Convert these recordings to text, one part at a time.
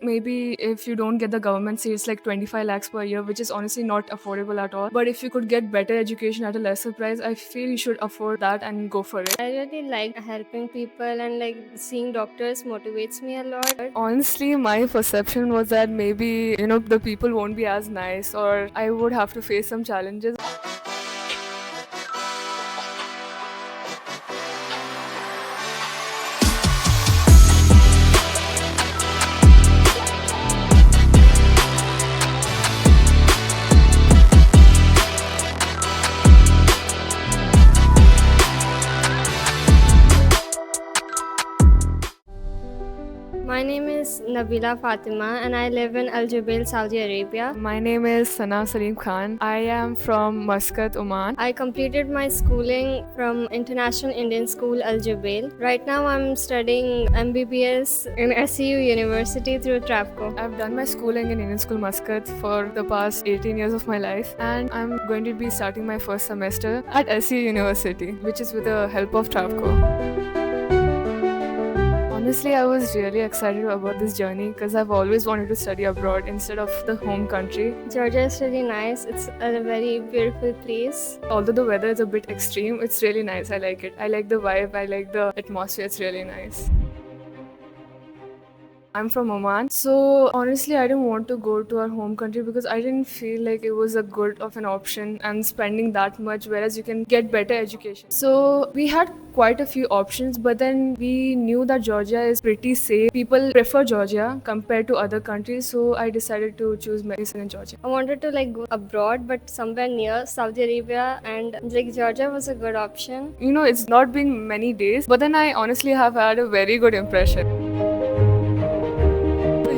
Maybe if you don't get the government seats like 25 lakhs per year, which is honestly not affordable at all. But if you could get better education at a lesser price, I feel you should afford that and go for it. I really like helping people, and like seeing doctors motivates me a lot. Honestly, my perception was that maybe, the people won't be as nice or I would have to face some challenges. My name is Nabila Fatima and I live in Al Jubail, Saudi Arabia. My name is Sana Salim Khan. I am from Muscat, Oman. I completed my schooling from International Indian School Al Jubail. Right now I'm studying MBBS in SEU University through TRAPCO. I've done my schooling in Indian School Muscat for the past 18 years of my life, and I'm going to be starting my first semester at SEU University, which is with the help of TRAPCO. Honestly, I was really excited about this journey because I've always wanted to study abroad instead of the home country. Georgia is really nice. It's a very beautiful place. Although the weather is a bit extreme, it's really nice. I like it. I like the vibe, I like the atmosphere. It's really nice. I'm from Oman, so honestly, I didn't want to go to our home country because I didn't feel like it was a good of an option and spending that much, whereas you can get better education. So we had quite a few options, but then we knew that Georgia is pretty safe. People prefer Georgia compared to other countries, so I decided to choose medicine in Georgia. I wanted to like go abroad, but somewhere near Saudi Arabia, and like Georgia was a good option. It's not been many days, but then I honestly have had a very good impression.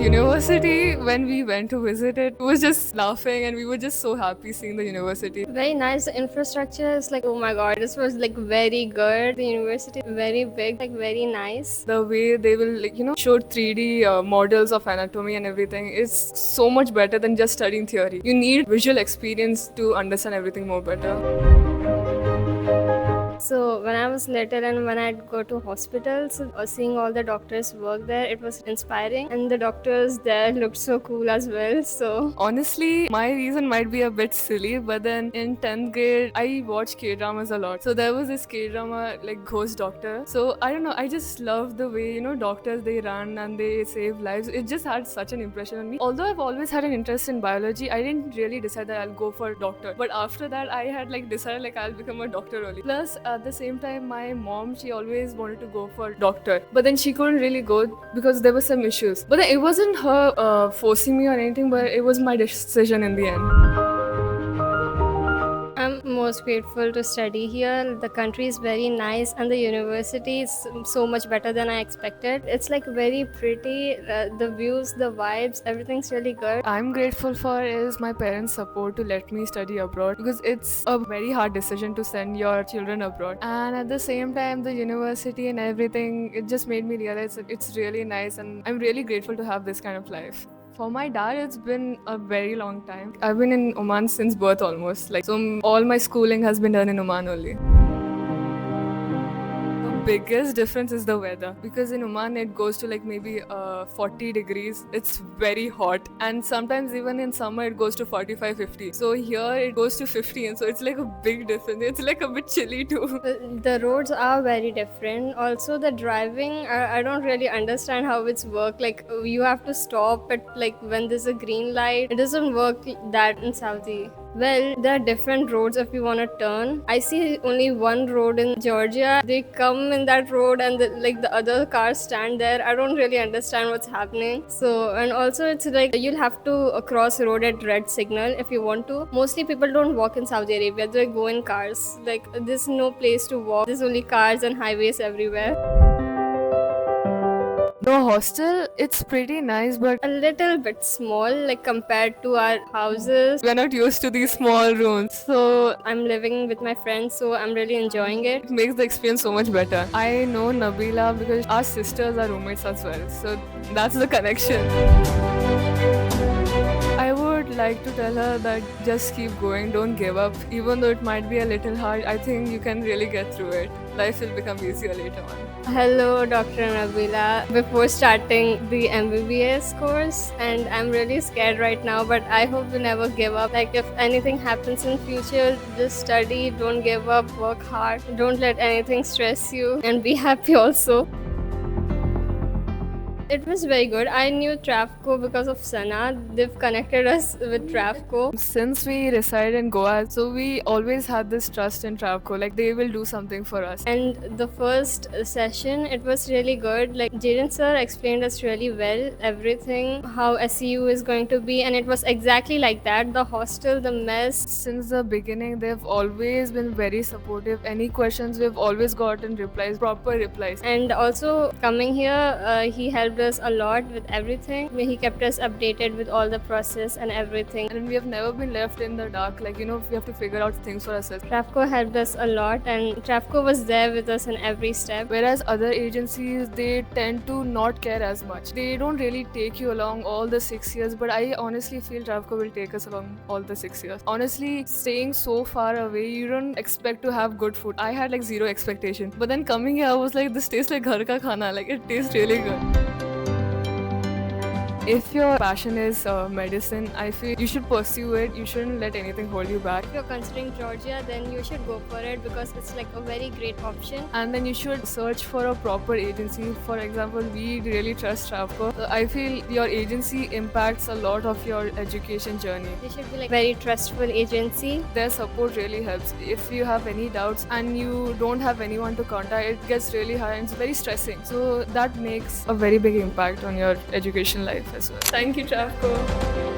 University, when we went to visit it, we was just laughing and we were just so happy seeing the university. Very nice. The infrastructure is like, oh my god, this was like very good. The university very big, like very nice. The way they will show 3D models of anatomy and everything is so much better than just studying theory. You need visual experience to understand everything more better. So when I was little and when I'd go to hospitals, seeing all the doctors work there, it was inspiring, and the doctors there looked so cool as well. So honestly, my reason might be a bit silly, but then in 10th grade, I watched K-dramas a lot. So there was this K-drama like Ghost Doctor. So I don't know, I just love the way, doctors, they run and they save lives. It just had such an impression on me. Although I've always had an interest in biology, I didn't really decide that I'll go for doctor. But after that, I had decided I'll become a doctor only. Plus, at the same time, my mom, she always wanted to go for doctor, but then she couldn't really go because there were some issues. But then it wasn't her forcing me or anything, but it was my decision in the end. I'm most grateful to study here. The country is very nice and the university is so much better than I expected. It's like very pretty, the views, the vibes, everything's really good. I'm grateful for is my parents' support to let me study abroad, because it's a very hard decision to send your children abroad. And at the same time, the university and everything, it just made me realize that it's really nice, and I'm really grateful to have this kind of life. For my dad, it's been a very long time. I've been in Oman since birth almost. So all my schooling has been done in Oman only. Biggest difference is the weather, because in Oman it goes to maybe 40 degrees. It's very hot, and sometimes even in summer it goes to 45-50. So here it goes to 50, and so it's a big difference. It's a bit chilly too. The roads are very different. Also the driving, I don't really understand how it's work. You have to stop at when there's a green light. It doesn't work that in Saudi. Well, there are different roads if you want to turn. I see only one road in Georgia. They come in that road and the other cars stand there. I don't really understand what's happening. So, and also it's you'll have to cross road at red signal if you want to. Mostly people don't walk in Saudi Arabia. They go in cars. There's no place to walk. There's only cars and highways everywhere. The hostel, it's pretty nice, but a little bit small compared to our houses. We're not used to these small rooms. So I'm living with my friends, so I'm really enjoying it. It makes the experience so much better. I know Nabila because our sisters are roommates as well. So that's the connection. I would like to tell her that just keep going, don't give up. Even though it might be a little hard, I think you can really get through it. Life will become easier later on. Hello, Dr. Nabila. Before starting the MBBS course, and I'm really scared right now, but I hope you never give up. Like, if anything happens in future, just study, don't give up, work hard, don't let anything stress you, and be happy also. It was very good. I knew Trafco because of Sana. They've connected us with Trafco. Since we reside in Goa, so we always had this trust in Travco, like they will do something for us. And the first session, it was really good. Like Jaden sir explained us really well everything, how SEU is going to be, and it was exactly like that. The hostel, the mess. Since the beginning, they've always been very supportive. Any questions, we've always gotten replies, proper replies. And also coming here, he helped us a lot with everything. He kept us updated with all the process and everything. And we have never been left in the dark, like, you know, we have to figure out things for ourselves. Trafco helped us a lot, and Trafco was there with us in every step. Whereas other agencies, they tend to not care as much. They don't really take you along all the 6 years, but I honestly feel Travco will take us along all the 6 years. Honestly, staying so far away, you don't expect to have good food. I had like zero expectation. But then coming here, I was like, this tastes like ghar ka khana. Like, it tastes really good. If your passion is medicine, I feel you should pursue it. You shouldn't let anything hold you back. If you're considering Georgia, then you should go for it because it's like a very great option. And then you should search for a proper agency. For example, we really trust Travco. I feel your agency impacts a lot of your education journey. They should be like very trustful agency. Their support really helps. If you have any doubts and you don't have anyone to contact, it gets really hard and it's very stressing. So that makes a very big impact on your education life as well. Thank you, Travco.